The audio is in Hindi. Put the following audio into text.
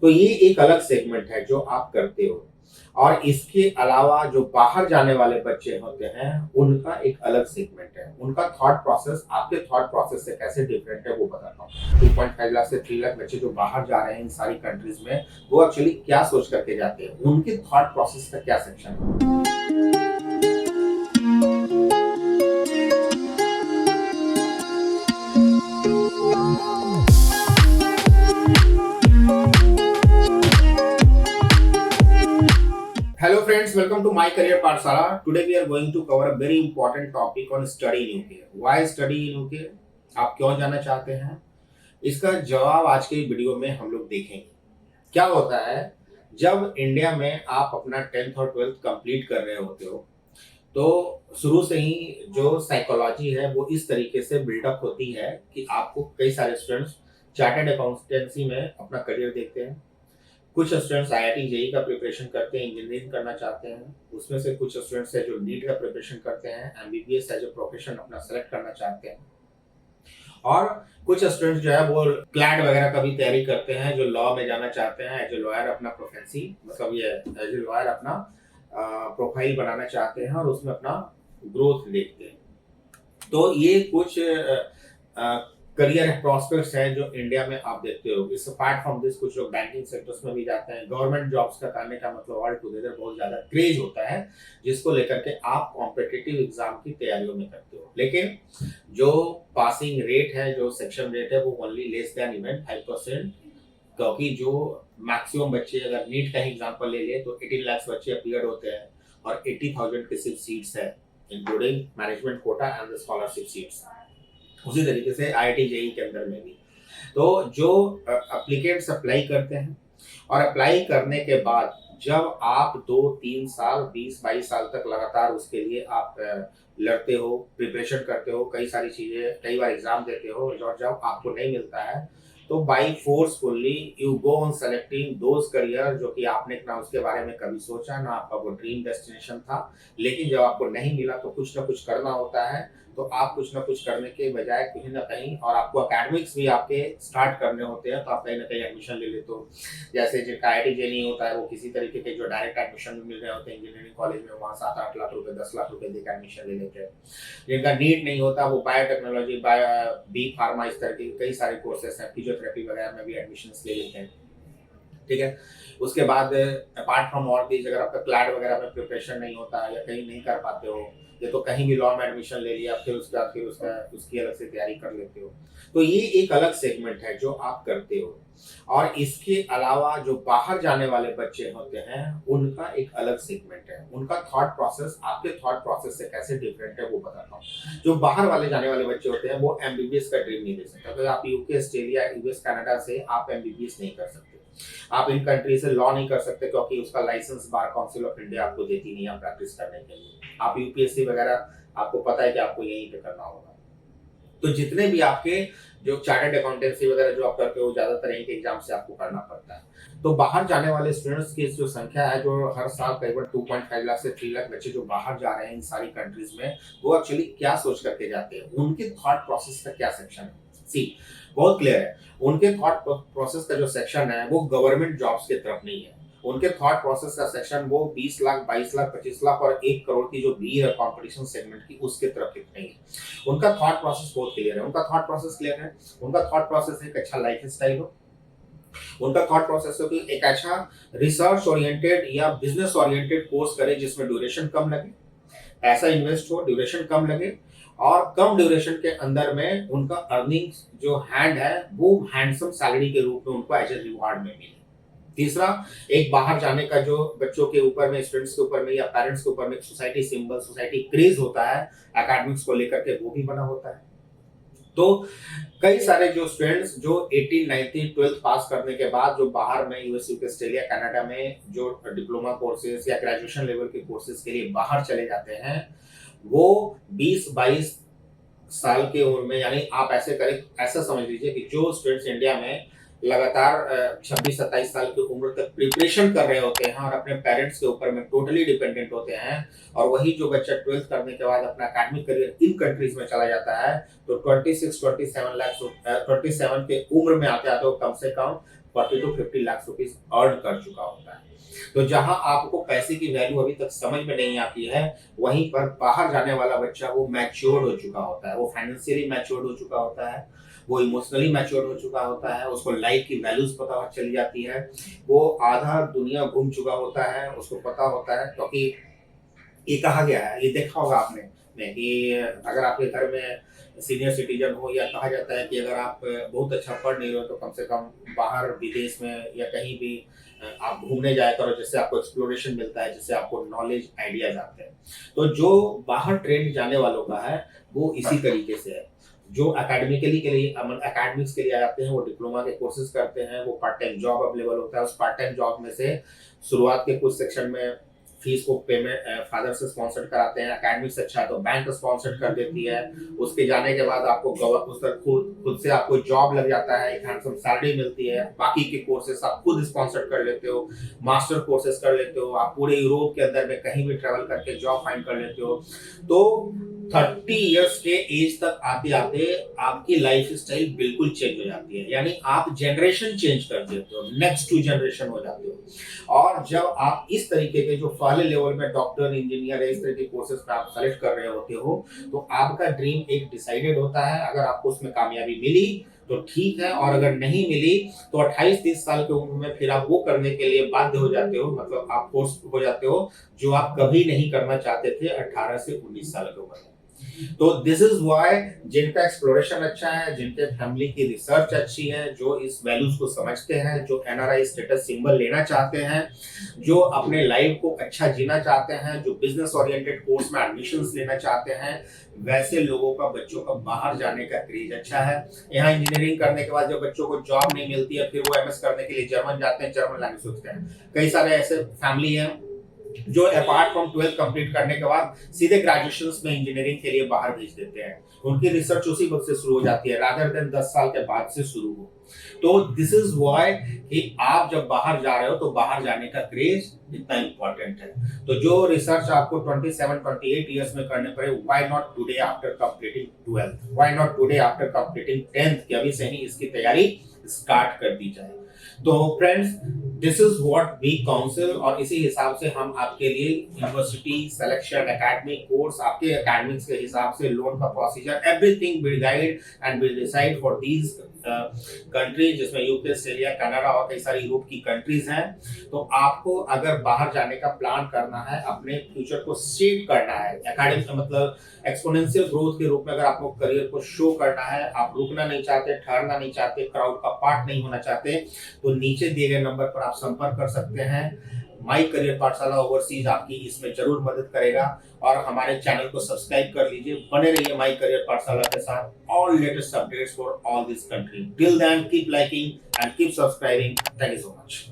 तो ये एक अलग सेगमेंट है जो आप करते हो। और इसके अलावा जो बाहर जाने वाले बच्चे होते हैं, उनका एक अलग सेगमेंट है। उनका थॉट प्रोसेस आपके थॉट प्रोसेस से कैसे डिफरेंट है वो बताता हूँ। 2.5 लाख से 3 लाख बच्चे जो बाहर जा रहे हैं इन सारी कंट्रीज में, वो एक्चुअली क्या सोच करके जाते हैं, उनके थॉट प्रोसेस का क्या सेक्शन है। Hello friends, welcome to my career Pathshala. Today we are going to cover a very important topic on study in UK. Why study in UK? आप क्यों जाना चाहते हैं? इसका जवाब आज के वीडियो में हम लोग देखेंगे। क्या होता है जब इंडिया में आप अपना 10th और 12th कंप्लीट कर रहे होते हो, तो शुरू से ही जो साइकोलॉजी है वो इस तरीके से बिल्डअप होती है कि आपको कई सारे स्टूडेंट्स चार्टर्ड अकाउंटेंसी में अपना करियर देखते हैं। कुछ स्टूडेंट्स आईआईटी जेईई का प्रिपरेशन करते हैं, इंजीनियरिंग करना चाहते हैं। उसमें से कुछ स्टूडेंट्स है जो नीट का प्रिपरेशन करते हैं, एमबीबीएस एज ए प्रोफेशन अपना सेलेक्ट करना चाहते हैं। और कुछ स्टूडेंट्स जो है वो क्लैट वगैरह का भी तैयारी करते हैं, जो लॉ में जाना चाहते हैं, एज ए लॉयर अपना प्रोफेंसी मतलब ये एज ए लॉयर अपना प्रोफाइल बनाना चाहते हैं और उसमें अपना ग्रोथ देखते हैं। तो ये कुछ करियर प्रॉस्पेक्ट्स है जो इंडिया में आप देखते हो। इस अपार्ट फ्रॉम दिस कुछ लोग बैंकिंग सेक्टर्स में भी जाते हैं। गवर्नमेंट जॉब्स का करने का मतलब ऑल टुगेदर बहुत ज्यादा क्रेज होता है, जिसको लेकर के आप कॉम्पिटिटिव एग्जाम की तैयारियों में करते हो। लेकिन जो पासिंग रेट है, जो सेक्शन रेट है, वो ओनली लेस देन इवन 5%, क्योंकि जो मैक्सिमम बच्चे अगर नीट का ही एग्जाम्पल ले लिए तो 18 लाख बच्चे अपीयर होते हैं और 80,000 की सिर्फ सीट्स है, including management quota and scholarship seats. उसी तरीके से आईआईटी जेईई के अंदर में भी तो जो एप्लीकेंट्स अप्लाई करते हैं और अप्लाई करने के बाद जब आप 2-3 साल 20-22 साल तक लगातार उसके लिए आप लड़ते हो, प्रिपरेशन करते हो, कई सारी चीजें, कई बार एग्जाम देते हो और जब आपको नहीं मिलता है तो by forcefully you go on selecting those career जो कि आपने ना उसके बारे में कभी सोचा, ना आपका वो ड्रीम डेस्टिनेशन था। लेकिन जब आपको नहीं मिला तो कुछ ना कुछ करना होता है। तो आप कुछ ना कुछ करने के बजाय कहीं ना कहीं, और आपको एकेडमिक्स भी आपके स्टार्ट करने होते हैं, तो आप कहीं ना कहीं एडमिशन ले लेते हो। जैसे जिनका आईआईटी जे नहीं होता है वो किसी तरीके के जो डायरेक्ट एडमिशन मिल रहे होते हैं इंजीनियरिंग कॉलेज में, वहाँ 7-8 लाख रुपए 10 लाख रुपए देकर एडमिशन ले लेते हैं। जिनका नीट नहीं होता वो बायोटेक्नोलॉजी, बी फार्मा, इस तरह के कई सारे कोर्सेस हैं, फिजियोथेरेपी वगैरह में भी एडमिशन ले लेते हैं। ठीक है। उसके बाद अपार्ट फ्रॉम ऑल दीज, अगर आपका क्लैट वगैरह में प्रिपरेशन नहीं होता या कहीं नहीं कर पाते हो, या तो कहीं भी लॉ में एडमिशन ले लिया, फिर उसके बाद फिर उसकी अलग से तैयारी कर लेते हो। तो ये एक अलग सेगमेंट है जो आप करते हो। और इसके अलावा जो बाहर जाने वाले बच्चे होते हैं, उनका एक अलग सेगमेंट है। उनका थॉट प्रोसेस आपके थॉट प्रोसेस से कैसे डिफरेंट है वो बताता हूँ। जो बाहर वाले जाने वाले बच्चे होते हैं वो एमबीबीएस का ड्रीम नहीं दे सकते। अगर आप यूके, ऑस्ट्रेलिया, यूएस, कनाडा से आप एमबीबीएस नहीं कर सकते। आप इन कंट्री से लॉ नहीं कर सकते क्योंकि उसका licence Bar Council of India आपको देती नहीं है प्रैक्टिस करने के लिए। आप यूपीएससी वगैरह आपको पता है कि आपको यहीं पे करना होगा। तो जितने भी आपके जो चार्टर्ड अकाउंटेंसी वगैरह जो आप करते हो, ज्यादातर यहीं के एग्जाम से आपको करना पड़ता है। तो बाहर जाने वाले स्टूडेंट्स की जो संख्या है, जो हर साल करीबन 2.5 लाख से 3 लाख बच्चे जो बाहर जा रहे हैं इन सारी कंट्रीज में, वो एक्चुअली क्या सोच करके जाते हैं, उनके थॉट प्रोसेस का क्या सेक्शन है। सी बहुत क्लियर है, उनके थॉट प्रोसेस का जो सेक्शन है वो गवर्नमेंट जॉब्स की तरफ नहीं है। उनके थॉट प्रोसेस का सेक्शन वो 20 लाख, 22 लाख, 25 लाख और 1 करोड़ की जो भीड़ है कंपटीशन सेगमेंट की, उसके तरफ नहीं है। उनका थॉट प्रोसेस बहुत क्लियर है। उनका थॉट प्रोसेस क्लियर है। उनका थॉट प्रोसेस है एक अच्छा लाइफ स्टाइल हो। उनका थॉट प्रोसेस हो कि एक अच्छा रिसर्च ओरिएंटेड या बिजनेस ओरिएंटेड कोर्स करे जिसमें ड्यूरेशन कम लगे, पैसा इन्वेस्ट हो, ड्यूरेशन कम लगे, और कम ड्यूरेशन के अंदर में उनका अर्निंग्स जो हैंड है वो हैंडसम सैलरी के रूप में उनको एज ए रिवार्ड में मिले। तीसरा, एक बाहर जाने का जो बच्चों के ऊपर में, स्टूडेंट्स के ऊपर में या पेरेंट्स के ऊपर में सोसाइटी सिंबल, सोसाइटी क्रेज होता है एकेडमिक्स को लेकर के, वो भी बना होता है। तो कई सारे जो स्टूडेंट्स जो 18, 19, 12 पास करने के बाद जो बाहर में यूएस, यूके, ऑस्ट्रेलिया, कनाडा में जो डिप्लोमा कोर्सेज या ग्रेजुएशन लेवल के कोर्सेज के लिए बाहर चले जाते हैं, वो 20-22 साल की उम्र में, यानी आप ऐसे करें, ऐसा समझ लीजिए कि जो स्टूडेंट्स इंडिया में लगातार 26-27 साल की उम्र तक प्रिपरेशन कर रहे होते हैं और अपने पेरेंट्स के ऊपर में टोटली डिपेंडेंट होते हैं, और वही जो बच्चा 12th करने के बाद अपना एकेडमिक करियर इन कंट्रीज में चला जाता है, तो 26-27 के उम्र में आते आते वो कम से कम 40 to 50 लाख रुपीस अर्न कर चुका होता है। तो जहां आपको पैसे की वैल्यू अभी तक समझ में नहीं आती है, वहीं पर बाहर जाने वाला बच्चा वो मैच्योर हो चुका होता है, वो फाइनेंशियली मैच्योर हो चुका होता है, वो इमोशनली मैच्योर हो चुका होता है, उसको लाइफ की वैल्यूज पता चल जाती है, वो आधा दुनिया घूम चुका होता है, उसको पता होता है। क्योंकि ये कहा गया है, ये देखा होगा आपने में कि अगर आपके घर में सीनियर सिटीजन हो, या कहा जाता है कि अगर आप बहुत अच्छा पढ़ नहीं रहे हो तो कम से कम बाहर विदेश में या कहीं भी आप घूमने जाया करो, जिससे आपको एक्सप्लोरेशन मिलता है, जिससे आपको नॉलेज आइडियाज आते हैं। तो जो बाहर ट्रेंड जाने वालों का है वो इसी तरीके से है। जो एकेडमिकली के लिए एकेडमिक्स के लिए आते हैं, वो डिप्लोमा के कोर्सेज करते हैं, वो पार्ट टाइम जॉब अवेलेबल होता है, उस पार्ट टाइम जॉब में से शुरुआत के कुछ सेक्शन में फीस को पेमेंट फादर से स्पॉन्सर कराते हैं। एकेडमिक्स अच्छा है तो बैंक स्पॉन्सर कर देती है। उसके जाने के बाद आपको खुद से आपको जॉब लग जाता है, एक हैंडसम सैलरी मिलती है। बाकी के कोर्सेस आप खुद स्पॉन्सर कर लेते हो, मास्टर कोर्सेस कर लेते हो, आप पूरे यूरोप के अंदर में कहीं भी ट्रेवल करके जॉब फाइंड कर लेते हो। तो 30 इयर्स के एज तक आते आते आपकी लाइफ स्टाइल बिल्कुल चेंज हो जाती है, यानी आप जनरेशन चेंज कर देते हो, नेक्स्ट टू जनरेशन हो जाते हो। और जब आप इस तरीके के जो पहले लेवल में डॉक्टर, इंजीनियर, इस तरह के कोर्सेज पे आप सेलेक्ट कर रहे होते हो, तो आपका ड्रीम एक डिसाइडेड होता है। अगर आपको उसमें कामयाबी मिली तो ठीक है, और अगर नहीं मिली तो 28-30 साल की उम्र में फिर आप वो करने के लिए बाध्य हो जाते हो, मतलब आप फोर्स हो जाते हो जो आप कभी नहीं करना चाहते थे 18 से 19 साल की उम्र में। तो दिस इज व्हाई जिनका एक्सप्लोरेशन अच्छा है, जिनके फैमिली की रिसर्च अच्छी है, जो इस वैल्यूज को समझते हैं, जो एनआरआई स्टेटस सिंबल लेना चाहते हैं, जो अपने लाइफ को अच्छा जीना चाहते हैं, जो बिजनेस ओरिएंटेड कोर्स में एडमिशंस लेना चाहते हैं, वैसे लोगों का, बच्चों का बाहर जाने का क्रेज अच्छा है। यहाँ इंजीनियरिंग करने के बाद जब बच्चों को जॉब नहीं मिलती है, फिर वो एमएस करने के लिए जर्मन जाते हैं, जर्मन लैंग्वेज सीखते हैं। कई सारे ऐसे फैमिली हैं जो अपार्ट फ्रॉम 12th कंप्लीट करने के बाद सीधे ग्रेजुएशन में इंजीनियरिंग के लिए बाहर भेज देते हैं। उनकी रिसर्च उसी वक्त से शुरू हो जाती है, रादर देन 10 साल के बाद से शुरू हो। तो दिस इज व्हाई कि आप जब बाहर जा रहे हो तो बाहर जाने का क्रेज इतना इंपॉर्टेंट है। तो जो रिसर्च आपको 27-28 इयर्स में करने पड़े, why not today after completing 12th, why not today after completing 10th, कि अभी से ही इसकी तैयारी स्टार्ट कर दी जाए। तो friends, this is what we counsel, और इसी हिसाब से हम आपके लिए यूनिवर्सिटी सिलेक्शन, एकेडमिक कोर्स, आपके एकेडमिक्स के हिसाब से लोन का procedure, everything will guide and will decide for these countries, जिसमें यूके, ऑस्ट्रेलिया, कनाडा और कई सारी यूरोप की कंट्रीज हैं। तो आपको अगर बाहर जाने का प्लान करना है, अपने फ्यूचर को सेट करना है, एकेडमिक मतलब एक्सपोनेंशियल ग्रोथ के रूप में अगर आपको करियर को शो करना है, आप रुकना नहीं चाहते, ठहरना नहीं चाहते, क्राउड का पार्ट नहीं होना चाहते, तो नीचे दिए गए नंबर पर आप संपर्क कर सकते हैं। माई करियर पाठशाला ओवरसीज आपकी इसमें जरूर मदद करेगा, और हमारे चैनल को सब्सक्राइब कर लीजिए। बने रहिए माई करियर पाठशाला के साथ, all latest updates for all this country. Till then keep liking and keep subscribing. Thank you so much.